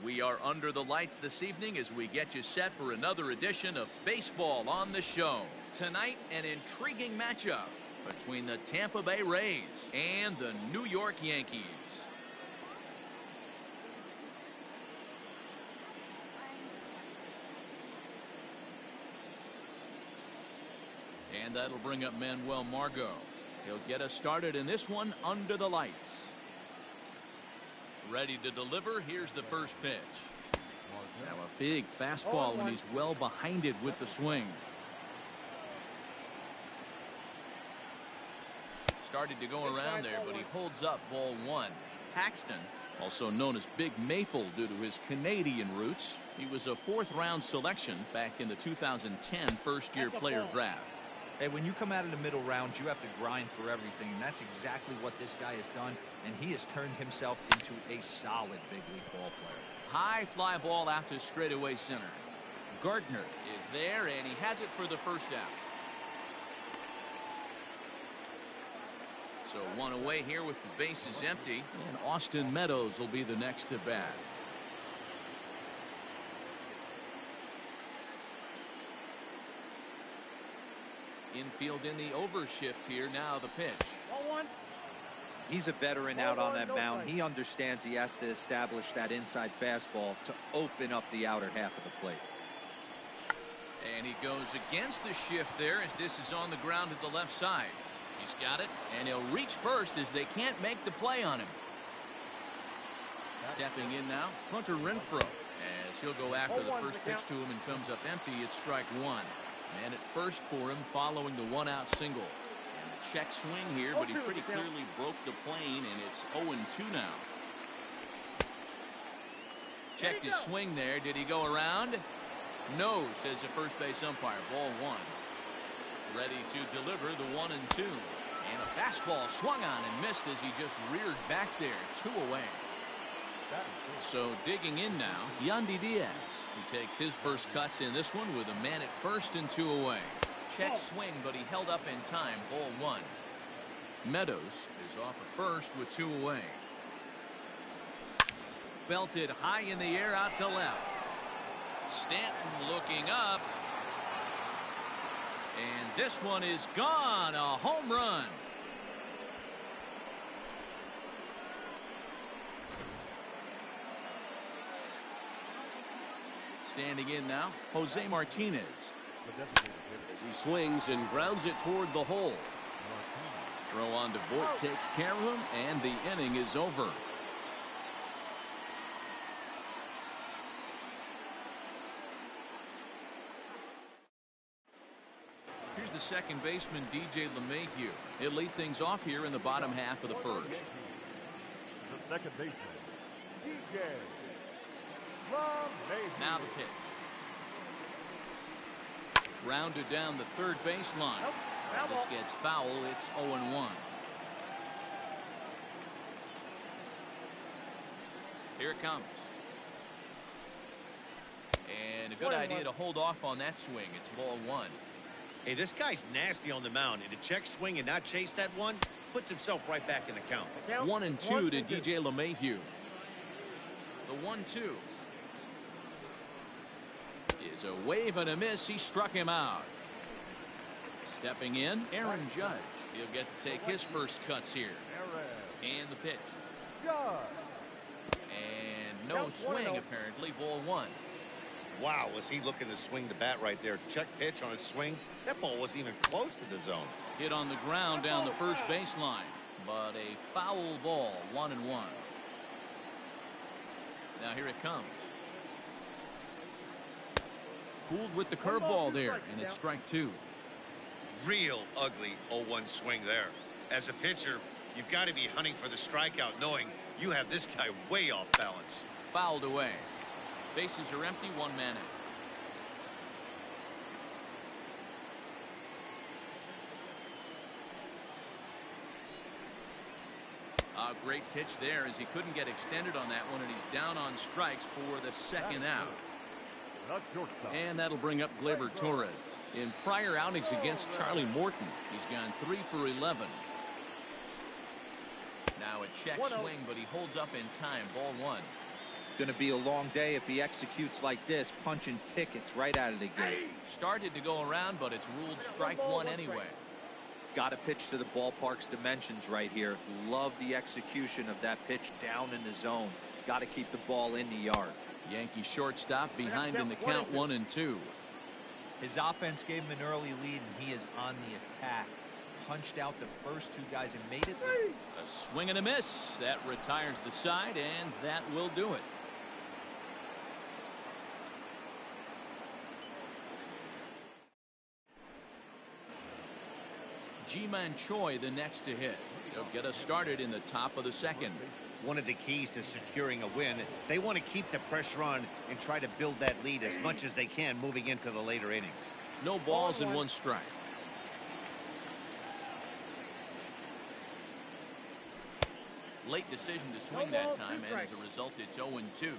We are under the lights this evening as we get you set for another edition of Baseball on the Show. Tonight, an intriguing matchup between the Tampa Bay Rays and the New York Yankees. And that'll bring up Manuel Margot. He'll get us started in this one under the lights. Ready to deliver. Here's the first pitch. Now a big fastball, and he's well behind it with the swing. Started to go around there, but he holds up ball one. Paxton, also known as Big Maple due to his Canadian roots. He was a fourth-round selection back in the 2010 first-year player draft. Hey, when you come out of the middle rounds, you have to grind for everything, and that's exactly what this guy has done, and he has turned himself into a solid big league ball player. High fly ball out to straightaway center. Gardner is there, and he has it for the first out. So one away here with the bases empty, and Austin Meadows will be the next to bat. Infield in the overshift here. Now the pitch. He's a veteran out on that mound. He understands he has to establish that inside fastball to open up the outer half of the plate. And he goes against the shift there as this is on the ground at the left side. He's got it, and he'll reach first as they can't make the play on him. Stepping in now, Hunter Renfroe, as he'll go after the first pitch to him and comes up empty. It's strike one. Man at first for him following the one-out single. And the check swing here, but he pretty clearly broke the plane, and it's 0-2 now. Checked his swing there. Did he go around? No, says the first base umpire. Ball one. Ready to deliver the 1-2. And a fastball swung on and missed as he just reared back there. 2 away. So digging in now, Yandy Diaz. He takes his first cuts in this one with a man at first and 2 away. Check swing, but he held up in time. Ball one. Meadows is off at first with 2 away. Belted high in the air out to left. Stanton looking up. And this one is gone. A home run. Standing in now, Jose Martinez. As he swings and grounds it toward the hole. Throw on to Voit takes care of him, and the inning is over. Here's the second baseman, DJ LeMahieu. He'll lead things off here in the bottom half of the first. The second baseman, DJ. Now the pitch. Rounded down the third baseline. This gets foul. It's 0-1. Here it comes. And a good idea to hold off on that swing. It's ball one. Hey, this guy's nasty on the mound, and to check swing and not chase that one puts himself right back in the count. 1-2 to DJ LeMahieu. The 1-2 is a wave and a miss. He struck him out. Stepping in, Aaron Judge. He'll get to take his first cuts here. And the pitch. And no swing apparently. Ball one. Wow, was he looking to swing the bat right there. Check pitch on his swing. That ball wasn't even close to the zone. Hit on the ground down the first baseline, but a foul ball. 1-1. Now here it comes. Fooled with the curveball there, and it's strike two. Real ugly 0-1 swing there. As a pitcher, you've got to be hunting for the strikeout, knowing you have this guy way off balance. Fouled away. Bases are empty, 1 man out. A great pitch there as he couldn't get extended on that one, and he's down on strikes for the second out. And that'll bring up Gleyber Torres. In prior outings against Charlie Morton, he's gone 3 for 11. Now a check swing, but he holds up in time. Ball one. Going to be a long day if he executes like this, punching tickets right out of the gate. Started to go around, but it's ruled strike one anyway. Got to pitch to the ballpark's dimensions right here. Love the execution of that pitch down in the zone. Got to keep the ball in the yard. Yankee shortstop behind in the count 1-2. His offense gave him an early lead, and he is on the attack. Punched out the first two guys and made it. A swing and a miss. That retires the side, and that will do it. Ji-Man Choi the next to hit. They'll get us started in the top of the second. One of the keys to securing a win, they want to keep the pressure on and try to build that lead as much as they can moving into the later innings. No balls and one strike. Late decision to swing that time, and as a result, it's 0-2.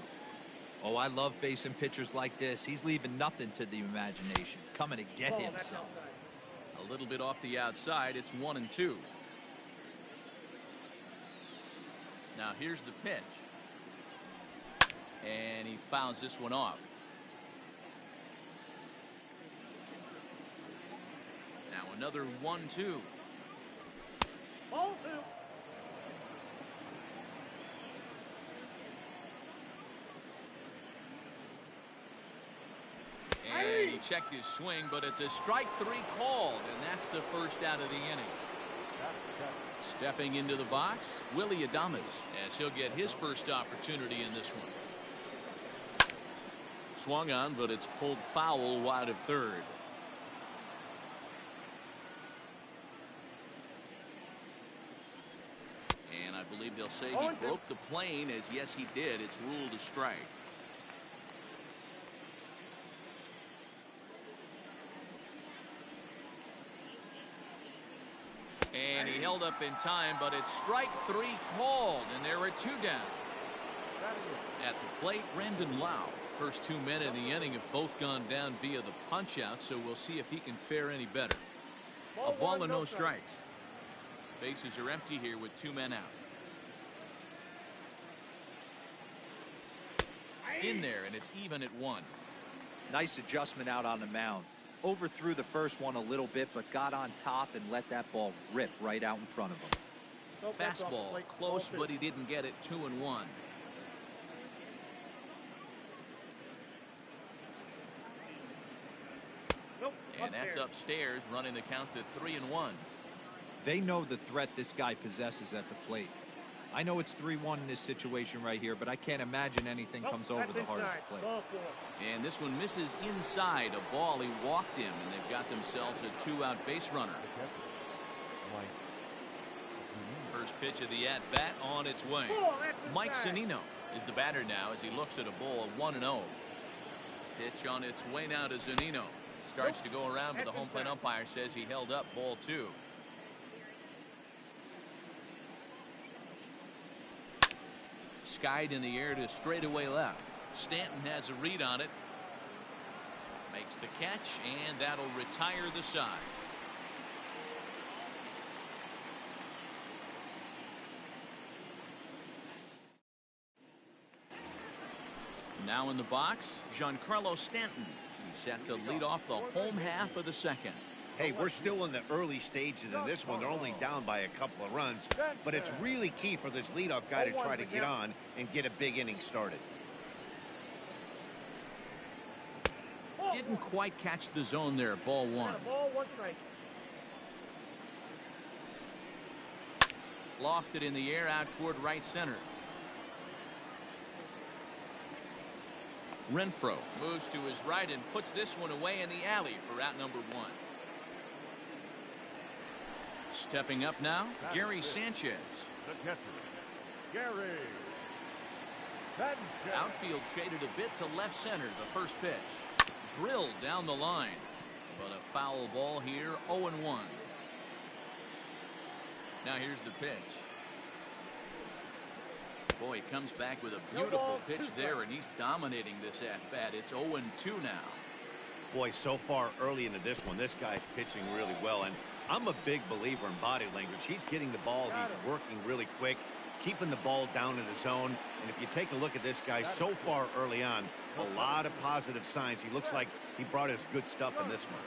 Oh, I love facing pitchers like this. He's leaving nothing to the imagination. Coming to get himself. A little bit off the outside. It's 1-2. Now here's the pitch. And he fouls this one off. Now another 1-2. Ball two. And he checked his swing, but it's a strike three called, and that's the first out of the inning. Stepping into the box, Willie Adames, as he'll get his first opportunity in this one. Swung on, but it's pulled foul wide of third. And I believe they'll say he broke the plane, as yes he did. It's ruled a strike. And he held up in time, but it's strike three called, and there are two down. At the plate, Brandon Lau. First 2 men in the inning have both gone down via the punch out, so we'll see if he can fare any better. A ball and no strikes. Bases are empty here with 2 men out. In there, and it's even at 1. Nice adjustment out on the mound. Overthrew the first one a little bit, but got on top and let that ball rip right out in front of him. Fastball close, but he didn't get it. 2-1. And that's upstairs, running the count to 3-1. They know the threat this guy possesses at the plate. I know it's 3-1 in this situation right here, but I can't imagine anything comes over the heart of the plate. And this one misses inside a ball. He walked him, and they've got themselves a 2-out base runner. First pitch of the at-bat on its way. Mike Zunino is the batter now as he looks at a ball 1-0. Pitch on its way now to Zunino. Starts to go around, but the home plate umpire says he held up ball 2. Skied in the air to straightaway left. Stanton has a read on it. Makes the catch, and that'll retire the side. Now in the box, Giancarlo Stanton. He's set to lead off the home half of the second. Hey, we're still in the early stages in this one. They're only down by a couple of runs, but it's really key for this leadoff guy to try to get on and get a big inning started. Didn't quite catch the zone there. Ball 1. Lofted in the air out toward right center. Renfroe moves to his right and puts this one away in the alley for out number 1. Stepping up now, Gary Sanchez. The catcher, Gary Sanchez. Outfield shaded a bit to left center. The first pitch drilled down the line, but a foul ball here. 0-1. Now here's the pitch. Boy, he comes back with a beautiful pitch there, and he's dominating this at-bat. It's 0-2 now. Boy, so far early into this one, this guy's pitching really well, and I'm a big believer in body language. He's getting the ball. He's working really quick, keeping the ball down in the zone. And if you take a look at this guy so far early on, a lot of positive signs. He looks like he brought his good stuff in this one.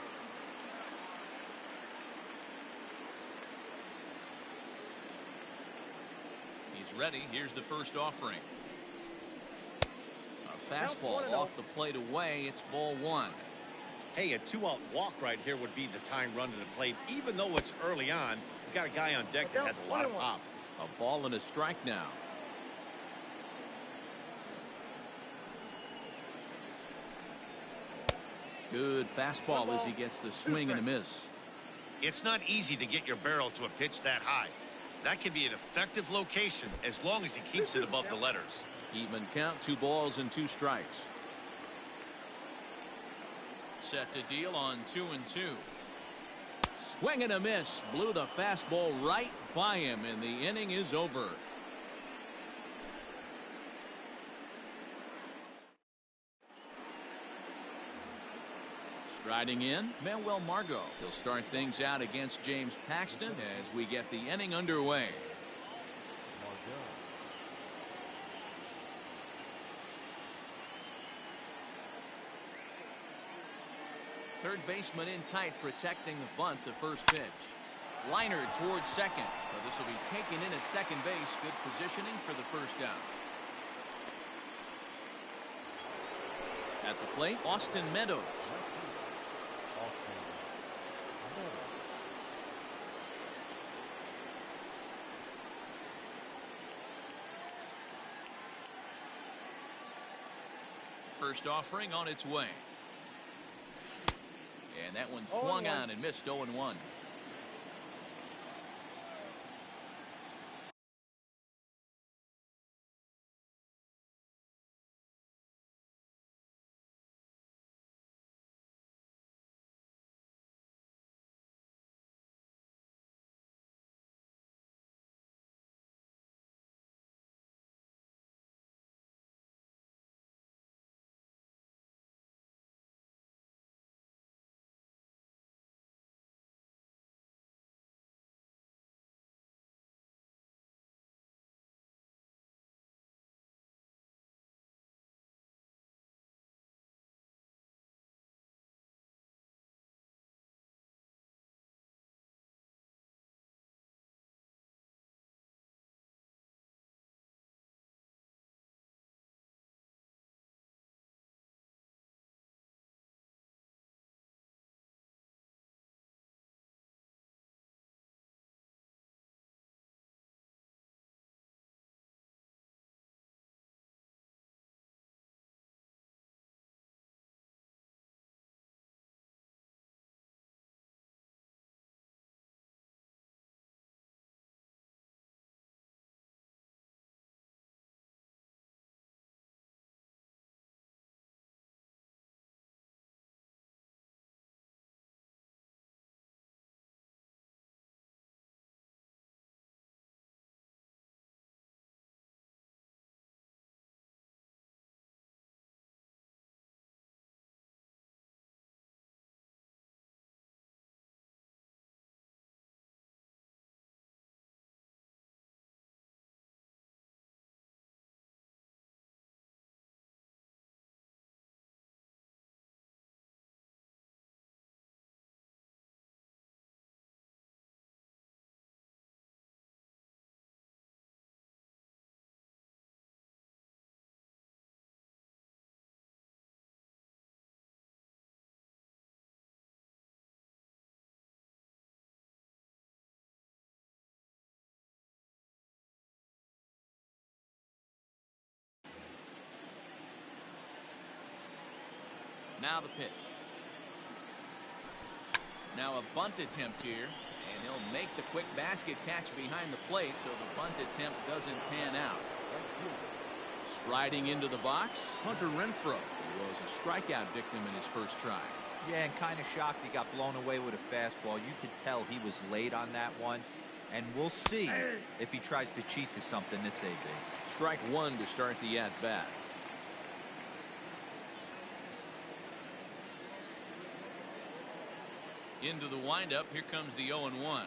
He's ready. Here's the first offering. A fastball off the plate away. It's ball one. Hey, a 2-out walk right here would be the time run to the plate. Even though it's early on, you got a guy on deck that has a lot of pop. A ball and a strike now. Good fastball as he gets the swing and a miss. It's not easy to get your barrel to a pitch that high. That can be an effective location as long as he keeps it above the letters. Even count, 2 balls and 2 strikes. Set to deal on 2-2. Swing and a miss. Blew the fastball right by him, and the inning is over. Striding in, Manuel Margot. He'll start things out against James Paxton as we get the inning underway. Third baseman in tight, protecting the bunt. The first pitch. Liner towards second. Well, this will be taken in at second base. Good positioning for the first out. At the plate, Austin Meadows. First offering on its way. And that one swung on and missed. 0-1. Now the pitch. Now a bunt attempt here, and he'll make the quick basket catch behind the plate, so the bunt attempt doesn't pan out. Striding into the box, Hunter Renfroe, who was a strikeout victim in his first try. Yeah, and kind of shocked he got blown away with a fastball. You could tell he was late on that one, and we'll see if he tries to cheat to something this AB. Strike one to start the at-bat. Into the windup. Here comes the 0-1.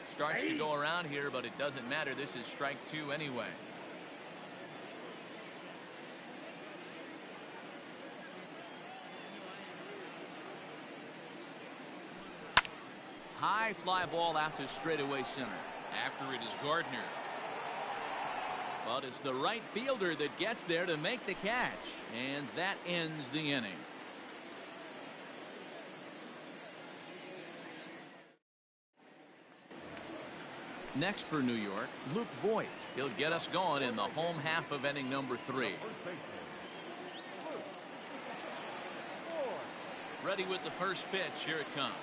Starts to go around here, but it doesn't matter. This is strike 2 anyway. High fly ball out to straightaway center. After it is Gardner. But it's the right fielder that gets there to make the catch. And that ends the inning. Next for New York, Luke Voigt. He'll get us going in the home half of inning number 3. Ready with the first pitch. Here it comes.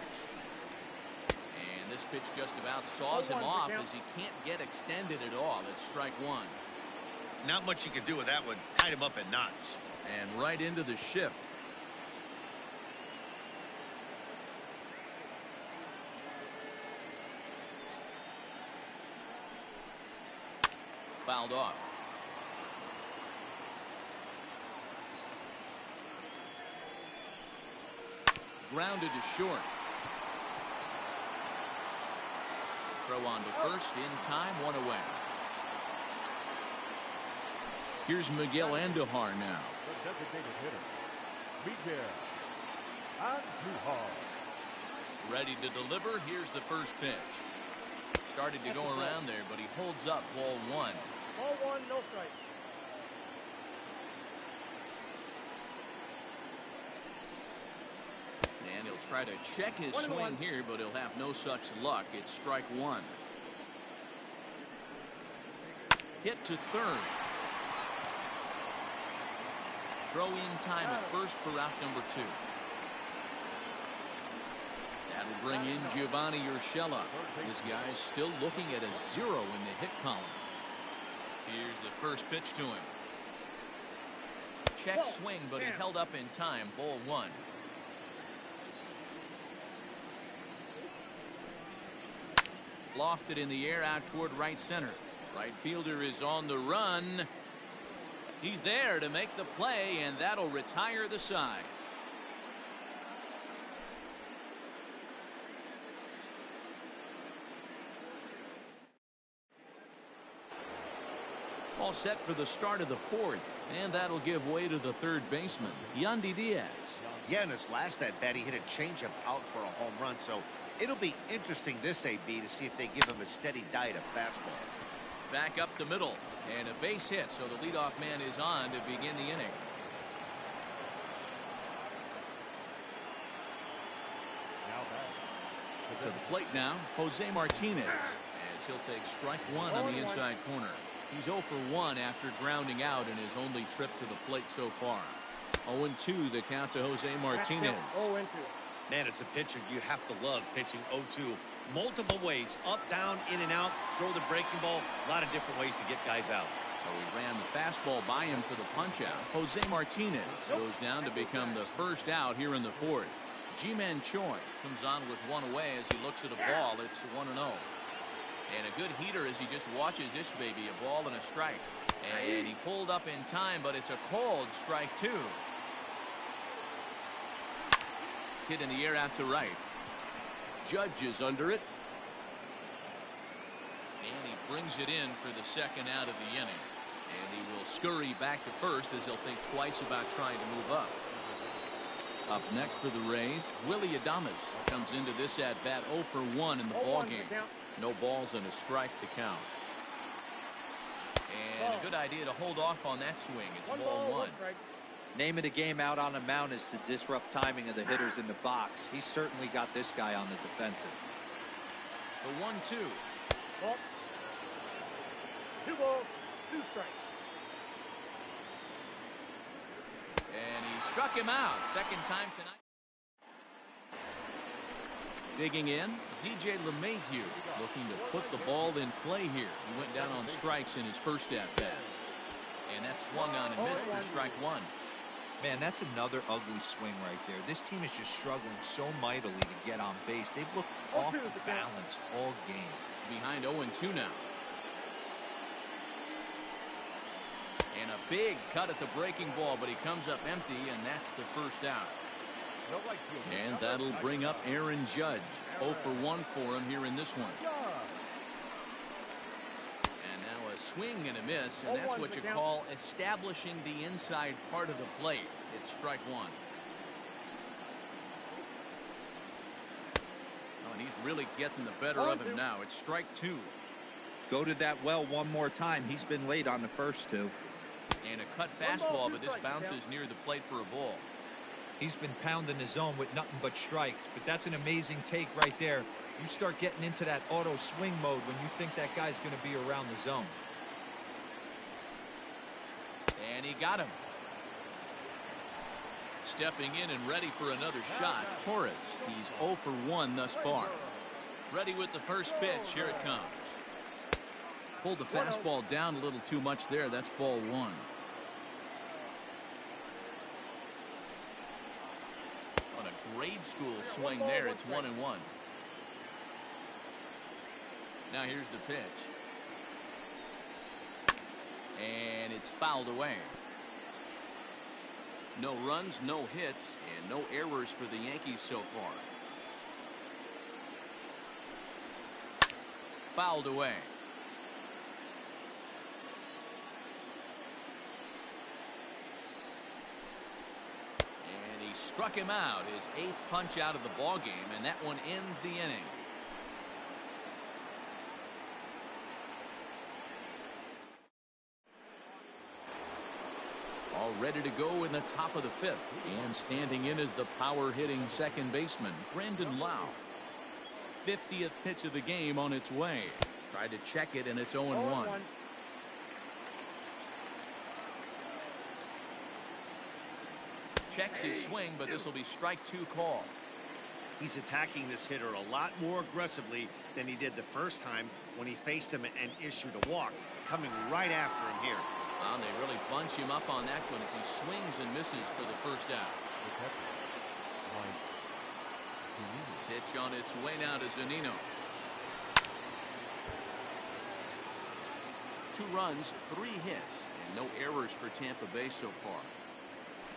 And this pitch just about saws him off as he can't get extended at all. It's strike 1. Not much you can do with that one. Tied him up in knots. And right into the shift. Fouled off. Grounded to short. Throw on to first in time, 1 away. Here's Miguel Andujar now. The designated hitter, Miguel Andujar. Ready to deliver. Here's the first pitch. Started to go around there, but he holds up ball 1. Ball 1, no strike. And he'll try to check his swing here, but he'll have no such luck. It's strike 1. Hit to third. Throw in time at first for out number 2. That'll bring in Giovanni Urshela. This guy's still looking at a 0 in the hit column. Here's the first pitch to him. Check swing, but he held up in time. Ball 1. Lofted in the air out toward right center. Right fielder is on the run. He's there to make the play, and that'll retire the side. All set for the start of the 4th, and that'll give way to the third baseman, Yandy Diaz. Yeah, in his last at bat, he hit a changeup out for a home run, so it'll be interesting this AB to see if they give him a steady diet of fastballs. Back up the middle, and a base hit, so the leadoff man is on to begin the inning. To the plate now, Jose Martinez, as he'll take strike 1 on the inside corner. He's 0 for 1 after grounding out in his only trip to the plate so far. 0-2 the count to Jose Martinez. 0-2. Man, as a pitcher, you have to love pitching 0-2 multiple ways, up, down, in and out, throw the breaking ball, a lot of different ways to get guys out. So he ran the fastball by him for the punch out. Jose Martinez goes down to become the first out here in the 4th. Ji-Man Choi comes on with 1 away as he looks at a ball. It's 1-0. And a good heater as he just watches this baby, a ball and a strike. And he pulled up in time, but it's a cold strike 2. Hit in the air out to right. Judge is under it. And he brings it in for the second out of the inning. And he will scurry back to first as he'll think twice about trying to move up. Up next for the Rays, Willie Adames comes into this at bat 0 for 1 in the ballgame. No balls and a strike to count. And a good idea to hold off on that swing. It's ball 1. Name of the game out on the mound is to disrupt timing of the hitters in the box. He's certainly got this guy on the defensive. The 1-2. 2 balls, 2 strikes. And he struck him out. Second time tonight. Digging in, DJ LeMahieu looking to put the ball in play here. He went down on strikes in his first at bat. And that swung on and missed for strike 1. Man, that's another ugly swing right there. This team is just struggling so mightily to get on base. They've looked off balance all game. Behind 0-2 now. And a big cut at the breaking ball, but he comes up empty, and that's the first out. And that'll bring up Aaron Judge. 0 for 1 for him here in this one. swing and a miss, and that's what you call establishing the inside part of the plate. It's strike one. Oh, and he's really getting the better of him now. It's strike two. Go to that well one more time. He's been late on the first two. And a cut fastball, but this bounces near the plate for a ball. He's been pounding the zone with nothing but strikes, but that's an amazing take right there. You start getting into that auto swing mode when you think that guy's going to be around the zone. And he got him. Stepping in and ready for another shot, Torres. He's 0 for 1 thus far. Ready with the first pitch. Here it comes. Pulled the fastball down a little too much there. That's ball one. On a grade school swing there. It's 1-1. Now here's the pitch. And it's fouled away. No runs, no hits, and no errors for the Yankees so far. Fouled away. And he struck him out, his 8th punch out of the ball game, and that one ends the inning. All ready to go in the top of the 5th, and standing in is the power-hitting second baseman, Brandon Lau. 50th pitch of the game on its way. Tried to check it, and it's 0-1. Checks his swing, but this will be strike two call. He's attacking this hitter a lot more aggressively than he did the first time when he faced him and issued a walk, coming right after him here. And they really bunch him up on that one as he swings and misses for the first out. Pitch on its way now to Zunino. 2 runs, 3 hits, and no errors for Tampa Bay so far.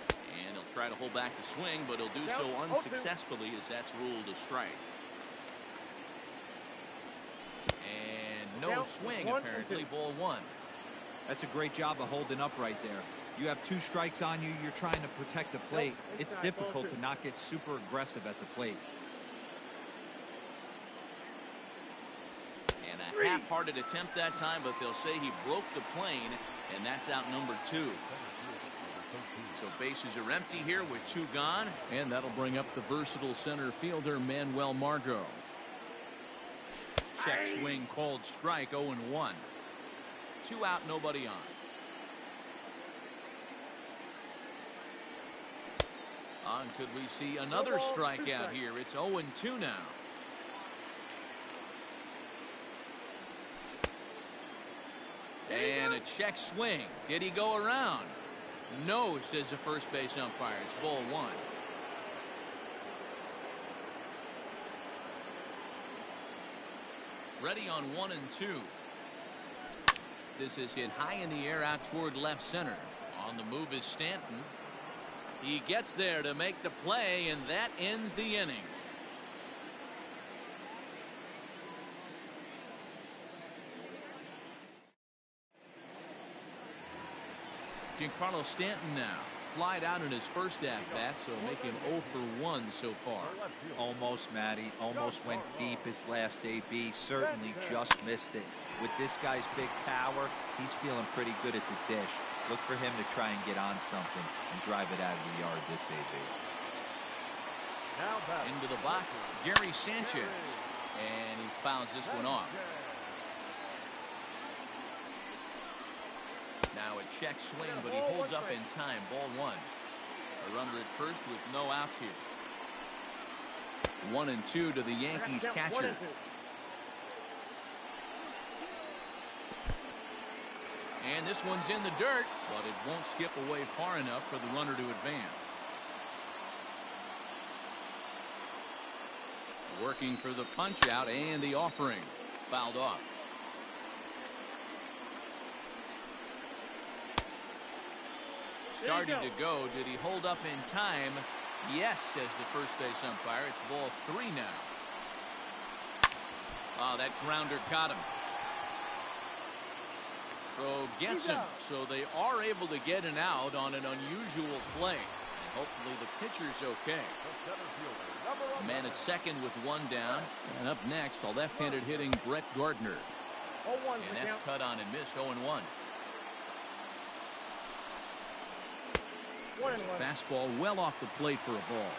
And he'll try to hold back the swing, but he'll do so unsuccessfully as that's ruled a strike. And no swing apparently, ball 1. That's a great job of holding up right there. You have 2 strikes on you. You're trying to protect the plate. It's difficult to not get super aggressive at the plate. And a half-hearted attempt that time, but they'll say he broke the plane, and that's out number 2. So bases are empty here with 2 gone, and that'll bring up the versatile center fielder Manuel Margot. Check swing called strike, 0-1. 2 out, nobody on. Could we see another strikeout here? It's 0-2 now. And a check swing. Did he go around? No, says the first base umpire. It's ball 1. Ready on 1 and 2. This is hit high in the air out toward left center. On the move is Stanton. He gets there to make the play, and that ends the inning. Giancarlo Stanton now. Flied out in his first at-bat, so make him 0 for 1 so far. Almost, Matty. Almost went deep his last AB. Certainly just missed it. With this guy's big power, he's feeling pretty good at the dish. Look for him to try and get on something and drive it out of the yard this AB. Into the box, Gary Sanchez. And he fouls this one off. Now a check swing, but he holds up in time. Ball 1. A runner at first with no outs here. 1 and 2 to the Yankees catcher. And this one's in the dirt, but it won't skip away far enough for the runner to advance. Working for the punch out and the offering. Fouled off. Starting to go. Did he hold up in time? Yes, says the first base umpire. It's ball 3 now. Oh, that grounder caught him. Throw gets him, so they are able to get an out on an unusual play. And hopefully the pitcher's okay. Man at second with one down. And up next, the left-handed hitting Brett Gardner. And that's cut on and missed, 0-1. Fastball well off the plate for a ball.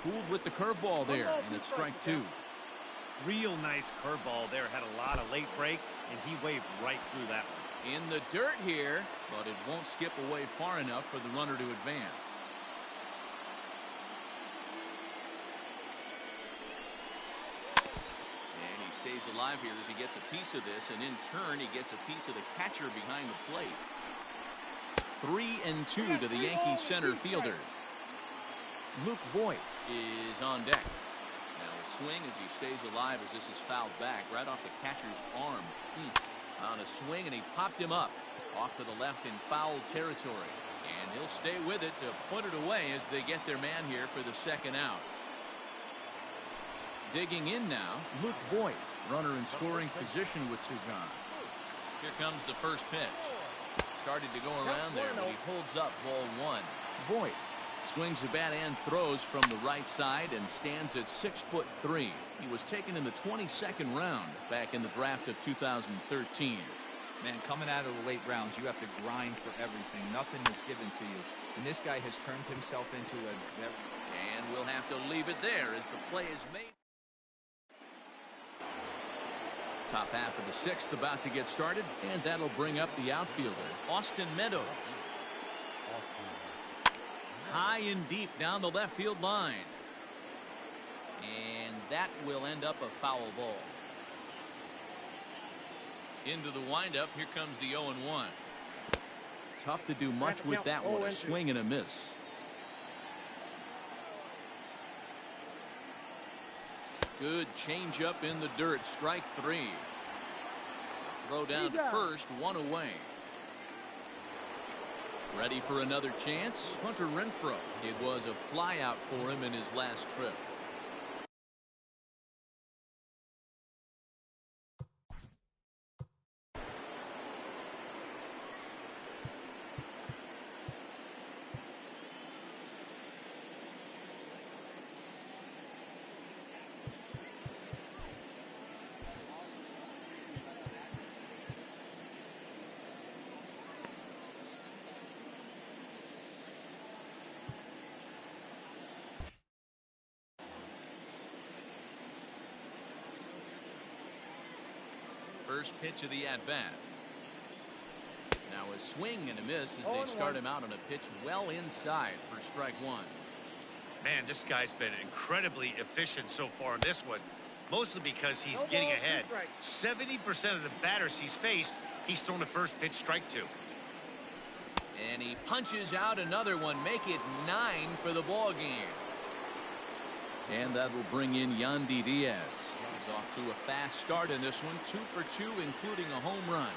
Fooled with the curveball there, and it's strike two. Real nice curveball there. Had a lot of late break, and he waved right through that one. In the dirt here, but it won't skip away far enough for the runner to advance. And he stays alive here as he gets a piece of this, and in turn he gets a piece of the catcher behind the plate. 3-2 to the Yankees center fielder. Luke Voigt is on deck. Now a swing as he stays alive as this is fouled back right off the catcher's arm. On a swing, and he popped him up off to the left in foul territory. And he'll stay with it to put it away as they get their man here for the second out. Digging in now, Luke Voigt, runner in scoring position with two gone. Here comes the first pitch. Started to go around there, but he holds up ball one. Voigt swings the bat and throws from the right side and stands at 6'3". He was taken in the 22nd round back in the draft of 2013. Man, coming out of the late rounds, you have to grind for everything. Nothing is given to you. And this guy has turned himself into a very... And we'll have to leave it there as the play is made. Top half of the sixth about to get started, and that'll bring up the outfielder, Austin Meadows. High and deep down the left field line. And that will end up a foul ball. Into the windup, here comes the 0-1. Tough to do much with that one, a swing and a miss. Good changeup in the dirt, strike three. Throw down to first, one away. Ready for another chance? Hunter Renfroe. It was a fly out for him in his last trip. First pitch of the at-bat. Now a swing and a miss as they start him out on a pitch well inside for strike one. Man, this guy's been incredibly efficient so far in this one, mostly because he's getting ahead. 70% of the batters he's faced, he's thrown the first pitch, strike two. And he punches out another one, make it 9 for the ball game. And that will bring in Yandy Diaz. He's off to a fast start in this one, 2 for 2, including a home run.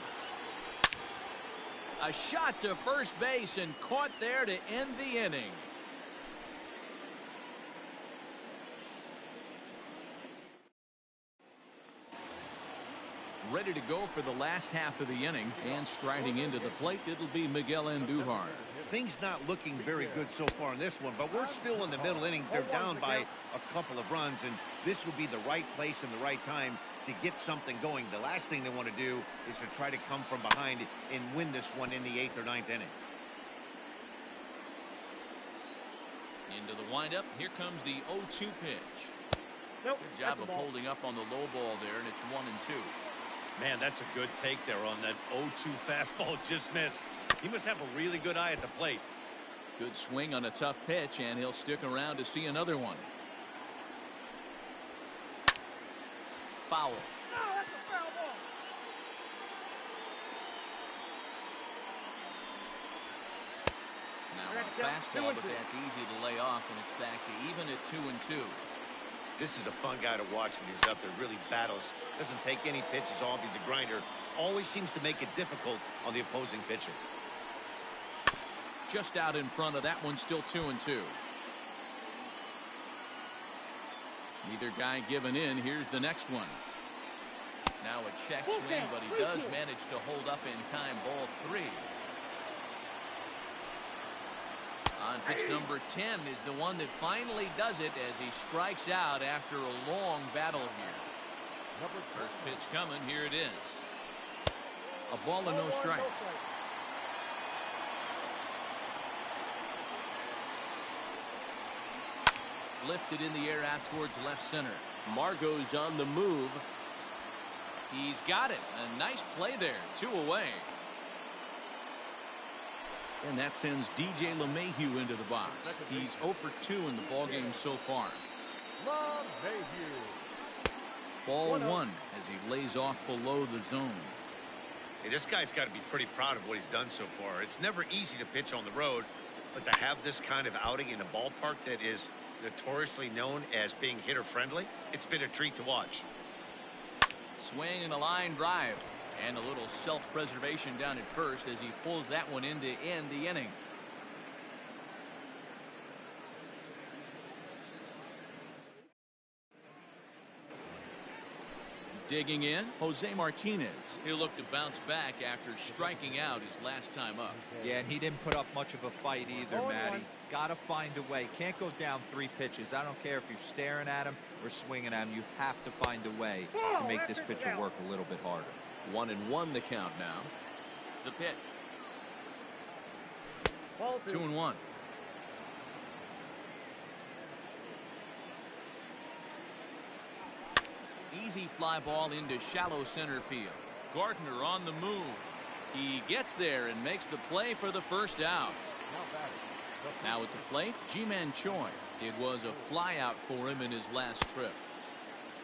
A shot to first base and caught there to end the inning. Ready to go for the last half of the inning, and striding into the plate, it'll be Miguel Andujar. Things not looking very good so far in this one, but we're still in the middle innings. They're down by a couple of runs, and this would be the right place and the right time to get something going. The last thing they want to do is to try to come from behind and win this one in the 8th or 9th inning. Into the windup. Here comes the 0-2 pitch. Good job of holding up on the low ball there, and it's 1-2. Man, that's a good take there on that 0-2 fastball. Just missed. He must have a really good eye at the plate. Good swing on a tough pitch, and he'll stick around to see another one. Foul. That's a foul ball. Now a fastball, but that's easy to lay off, and it's back to even at 2-2. This is a fun guy to watch when he's up there. Really battles. Doesn't take any pitches off. He's a grinder. Always seems to make it difficult on the opposing pitcher. Just out in front of that one, still 2-2. Neither guy giving in. Here's the next one. Now a check swing, but he does manage to hold up in time. Ball 3. On pitch number 10 is the one that finally does it as he strikes out after a long battle here. First pitch coming. Here it is. A ball and no strikes. Lifted in the air out towards left center. Margot's on the move. He's got it. A nice play there. 2 away. And that sends DJ LeMahieu into the box. He's 0 for 2 in the ballgame so far. Ball 1 as he lays off below the zone. Hey, this guy's got to be pretty proud of what he's done so far. It's never easy to pitch on the road, but to have this kind of outing in a ballpark that is notoriously known as being hitter friendly, it's been a treat to watch. Swing and a line drive. And a little self-preservation down at first as he pulls that one in to end the inning. Digging in, Jose Martinez. He'll look to bounce back after striking out his last time up. Yeah, and he didn't put up much of a fight either, Matty. Got to find a way. Can't go down 3 pitches. I don't care if you're staring at him or swinging at him. You have to find a way to make this pitcher work a little bit harder. 1-1 the count now. The pitch. 2-1. Easy fly ball into shallow center field. Gardner on the move. He gets there and makes the play for the first out. Now at the plate, Ji-Man Choi. It was a fly out for him in his last trip.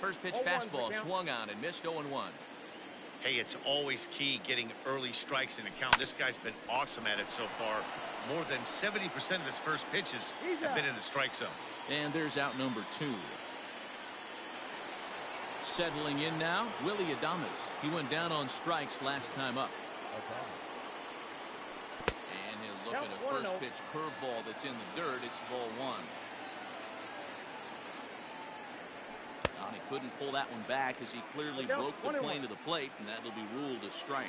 First pitch fastball swung on and missed. 0-1. Hey, it's always key getting early strikes in a count. This guy's been awesome at it so far. More than 70% of his first pitches have been in the strike zone. And there's out number 2. Settling in now, Willie Adames. He went down on strikes last time up. And he'll look at a first pitch curveball that's in the dirt. It's ball 1. He couldn't pull that one back as he clearly broke the plane to the plate, and that'll be ruled a strike.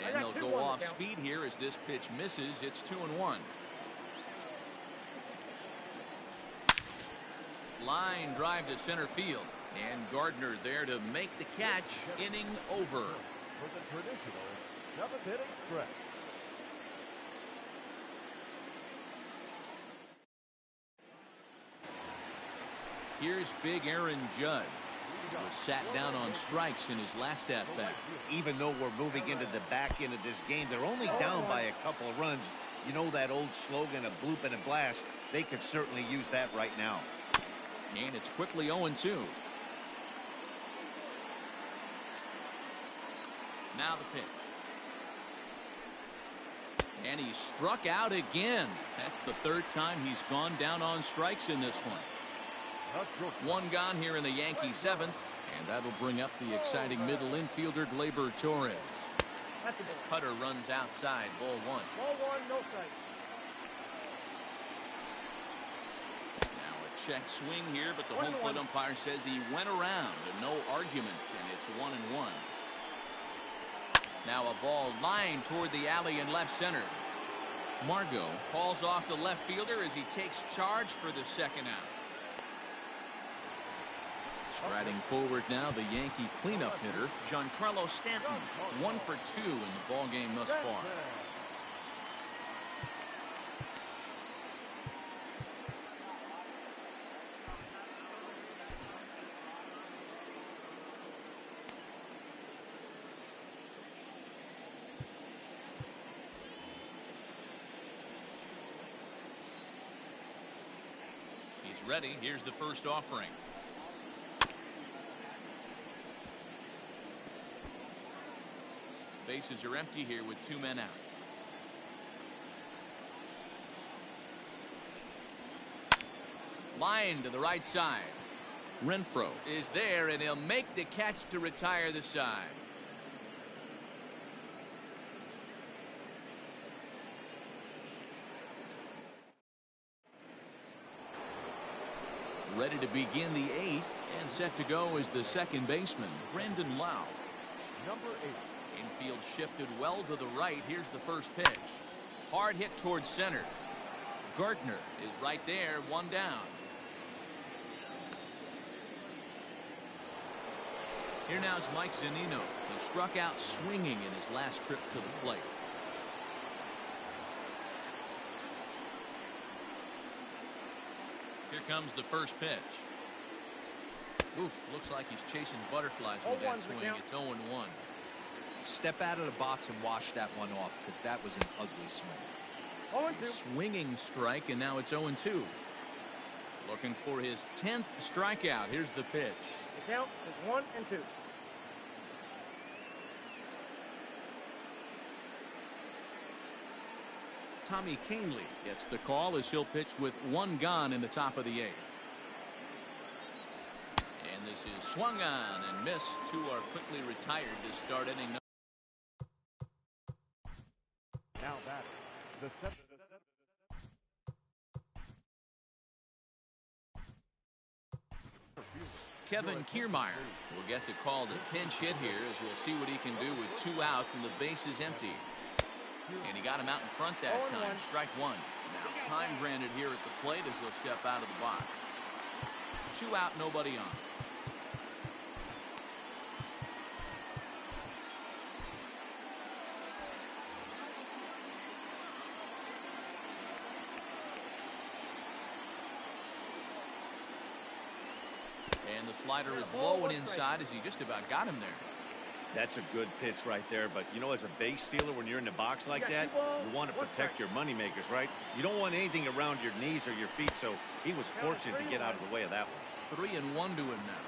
And they'll go off speed here as this pitch misses. It's 2-1. Line drive to center field, and Gardner there to make the catch. Inning over. For the traditional 7th-inning stretch. Here's big Aaron Judge. He was sat down on strikes in his last at-bat. Even though we're moving into the back end of this game, they're only down by a couple of runs. You know that old slogan of bloop and a blast? They could certainly use that right now. And it's quickly 0-2. Now the pitch. And he struck out again. That's the 3rd time he's gone down on strikes in this one. 1 gone here in the Yankee 7th, and that'll bring up the exciting middle infielder Gleyber Torres. Cutter runs outside. Ball 1. Ball 1, no strike. Now a check swing here, but the home plate umpire says he went around, and no argument, and it's 1-1. Now a ball lined toward the alley in left center. Margot calls off the left fielder as he takes charge for the 2nd out. Striding forward now, the Yankee cleanup hitter, Giancarlo Stanton. 1 for 2 in the ballgame thus far. He's ready. Here's the first offering. Bases are empty here with 2 men out. Line to the right side. Renfroe is there, and he'll make the catch to retire the side. Ready to begin the 8th, and set to go is the second baseman, Brendan Lau. Number 8. Infield shifted well to the right. Here's the first pitch. Hard hit towards center. Gardner is right there, one down. Here now is Mike Zunino. He struck out swinging in his last trip to the plate. Here comes the first pitch. Oof, looks like he's chasing butterflies with that swing. It's 0-1. Step out of the box and wash that one off, because that was an ugly swing. Swinging strike, and now it's 0-2. Looking for his 10th strikeout. Here's the pitch. The count is 1-2. Tommy Canely gets the call as he'll pitch with one gone in the top of the 8th. And this is swung on and missed. Two are quickly retired to start inning number. Now back. The seventh. Kevin Kiermaier will get the call to pinch hit here, as we'll see what he can do with 2 out and the base is empty. And he got him out in front that time. Strike 1. Now time granted here at the plate as he'll step out of the box. 2 out, nobody on. And the slider is low and inside as he just about got him there. That's a good pitch right there, but you know, as a base stealer, when you're in the box like that, you want to protect your money makers, right? You don't want anything around your knees or your feet, so he was fortunate to get out of the way of that one. 3-1 to him now.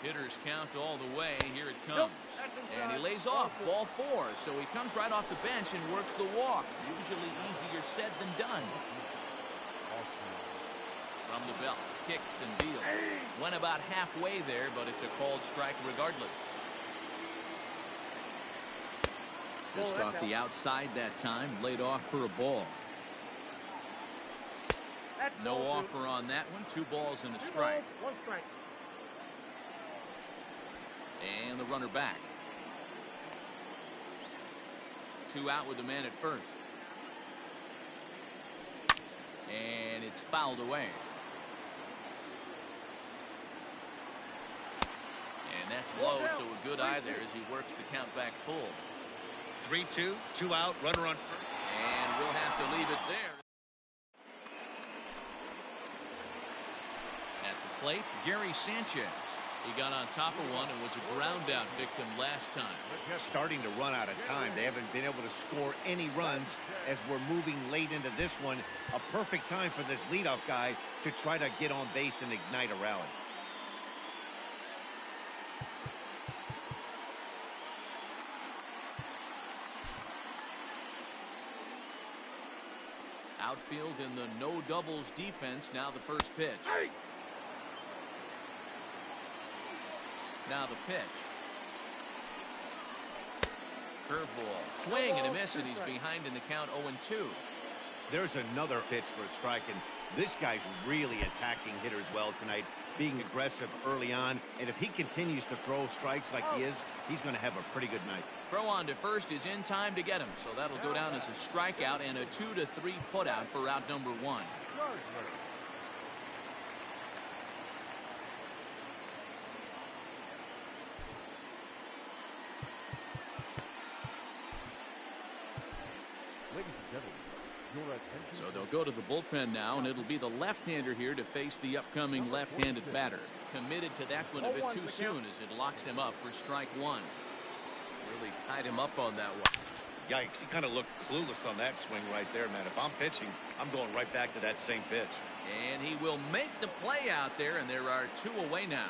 Hitters count all the way. Here it comes. And he lays off. Ball 4. So he comes right off the bench and works the walk. Usually easier said than done. From the belt. Kicks and deals. Went about halfway there, but it's a called strike regardless. Just off the outside that time. Laid off for a ball. No offer on that one. 2 balls and a strike. 1 strike. And the runner back. 2 out with the man at first. And it's fouled away. And that's low, so a good eye there as he works the count back full. 3-2, 2 out, runner on first. And we'll have to leave it there. At the plate, Gary Sanchez. He got on top of one and was a ground out victim last time. Starting to run out of time. They haven't been able to score any runs as we're moving late into this one. A perfect time for this leadoff guy to try to get on base and ignite a rally. Outfield in the no doubles defense. Now the first pitch. Now the pitch. Curveball. Swing and a miss, and he's behind in the count 0-2. There's another pitch for a strike, and this guy's really attacking hitters well tonight, being aggressive early on. And if he continues to throw strikes like he is, he's going to have a pretty good night. Throw on to first is in time to get him, so that'll go down as a strikeout and a 2-3 putout for out number 1. So they'll go to the bullpen now, and it'll be the left-hander here to face the upcoming left-handed batter. Committed to that one a bit too soon as it locks him up for strike 1. Really tied him up on that one. Yikes, he kind of looked clueless on that swing right there, man. If I'm pitching, I'm going right back to that same pitch. And he will make the play out there, and there are 2 away now.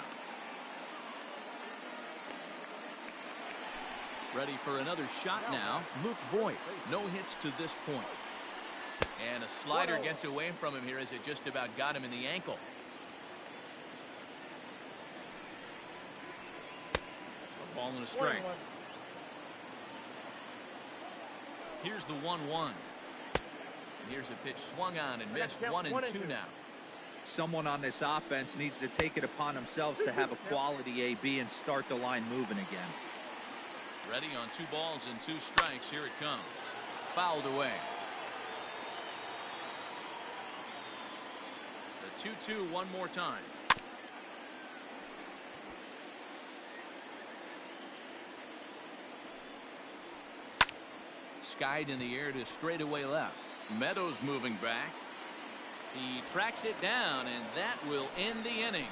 Ready for another shot now. Luke Voigt. No hits to this point. And a slider gets away from him here as it just about got him in the ankle. A ball and a strike. Here's the 1-1. And here's a pitch swung on and missed. 1-2 now. Someone on this offense needs to take it upon themselves to have a quality AB and start the line moving again. Ready on 2 balls and 2 strikes. Here it comes. Fouled away. The 2-2 one more time. Skied in the air to straightaway left. Meadows moving back. He tracks it down, and that will end the inning.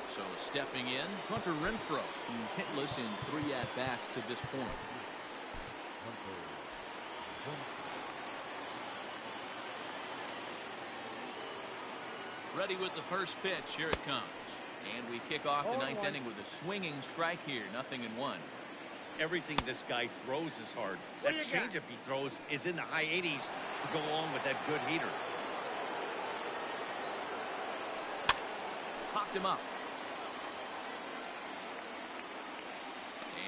So stepping in, Hunter Renfroe. He's hitless in 3 at-bats to this point. Ready with the first pitch. Here it comes. And we kick off the 9th inning with a swinging strike here. 0-1. Everything this guy throws is hard. That changeup he throws is in the high 80s to go along with that good heater. Popped him up.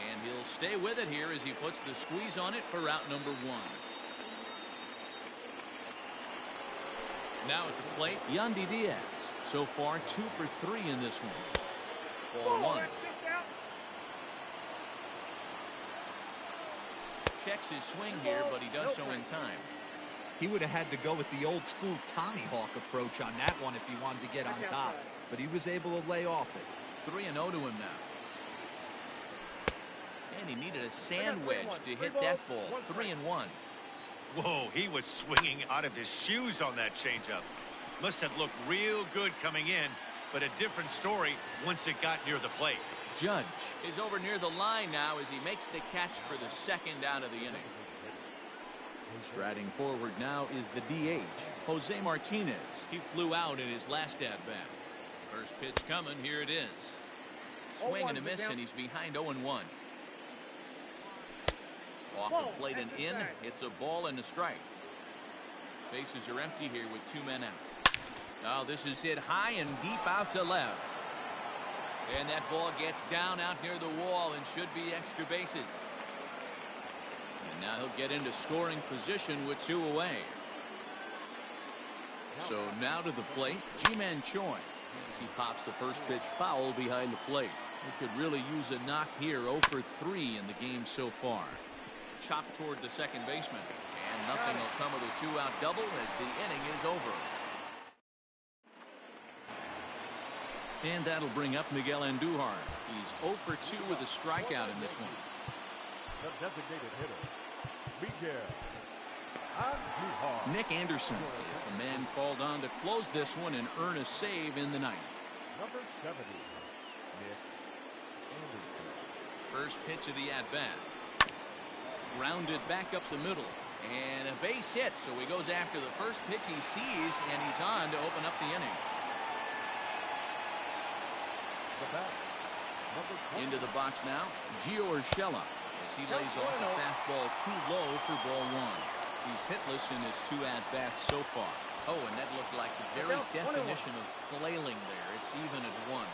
And he'll stay with it here as he puts the squeeze on it for out number 1. Now at the plate, Yandy Diaz. So far 2 for 3 in this one. Ball 1. Checks his swing here, but he does so in time. He would have had to go with the old school Tommy Hawk approach on that one if he wanted to get on top, but he was able to lay off it. 3-0 to him now. And he needed a sand wedge to hit that ball. 3-1. Whoa, he was swinging out of his shoes on that changeup. Must have looked real good coming in, but a different story once it got near the plate. Judge is over near the line now as he makes the catch for the 2nd out of the inning. Striding forward now is the DH, Jose Martinez. He flew out in his last at-bat. First pitch coming. Here it is. Swing and a miss, and he's behind 0-1. Off the plate and in. It's a ball and a strike. Bases are empty here with 2 men out. Oh, this is hit high and deep out to left. And that ball gets down out near the wall and should be extra bases. And now he'll get into scoring position with 2 away. So now to the plate, Ji-Man Choi. As he pops the first pitch foul behind the plate. He could really use a knock here. 0 for 3 in the game so far. Chopped toward the second baseman. And nothing will come of the 2-out double as the inning is over. And that'll bring up Miguel Andujar. He's 0 for 2 with a strikeout in this one. The designated hitter, Miguel Andujar. Nick Anderson, the man called on to close this one and earn a save in the 9th. Number 70, Nick Anderson. First pitch of the at-bat. Grounded back up the middle. And a base hit, so he goes after the first pitch he sees, and he's on to open up the inning. The bat, number 20. Into the box now, Gio Urshela, as he lays off a fastball too low for ball 1. He's hitless in his 2 at-bats so far. Oh, and that looked like the very definition of flailing there. It's even at 1.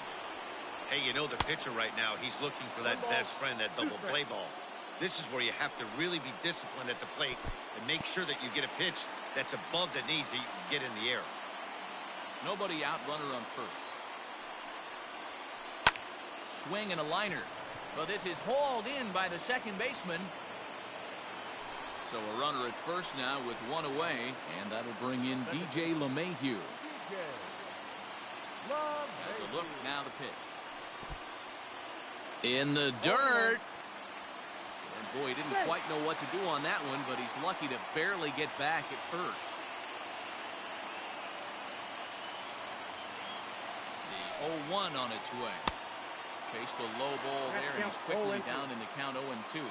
Hey, you know the pitcher right now, he's looking for that best friend, that double play ball. This is where you have to really be disciplined at the plate and make sure that you get a pitch that's above the knees that you can get in the air. Nobody out, runner on first. Swing and a liner. Well, this is hauled in by the second baseman. So a runner at first now with 1 away, and that'll bring in DJ LeMahieu. Has a look, now the pitch. In the dirt. And boy, he didn't quite know what to do on that one, but he's lucky to barely get back at first. The 0-1 on its way. Chased a low ball there, and he's quickly down in the count 0-2.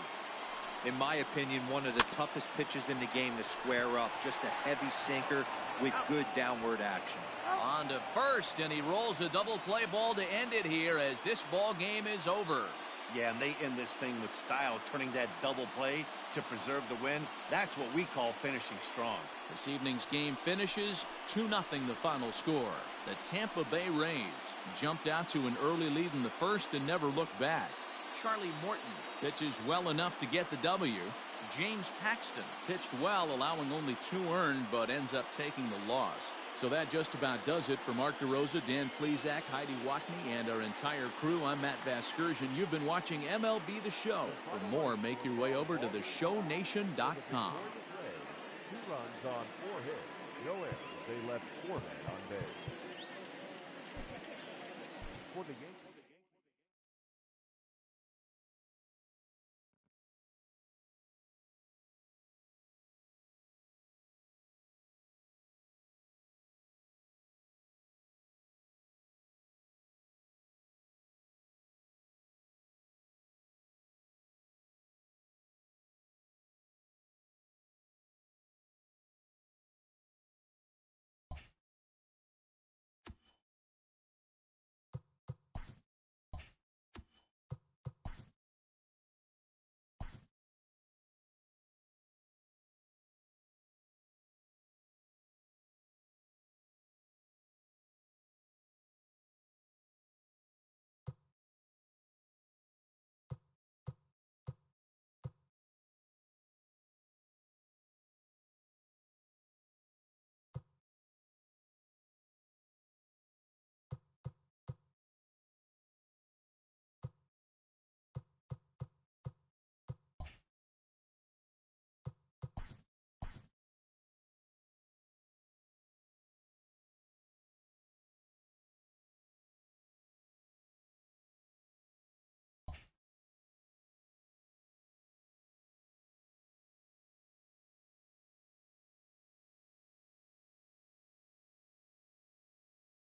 In my opinion, one of the toughest pitches in the game to square up. Just a heavy sinker with good downward action. On to first, and he rolls a double play ball to end it here as this ball game is over. Yeah, and they end this thing with style, turning that double play to preserve the win. That's what we call finishing strong. This evening's game finishes 2-0 the final score. The Tampa Bay Rays jumped out to an early lead in the first and never looked back. Charlie Morton pitches well enough to get the W. James Paxton pitched well, allowing only 2 earned, but ends up taking the loss. So that just about does it for Mark DeRosa, Dan Plesac, Heidi Watney, and our entire crew. I'm Matt Vasgersian. You've been watching MLB The Show. For more, make your way over to theshownation.com. 2 runs on 4 hits. No errors. They left 4 men on base. For the Yankees.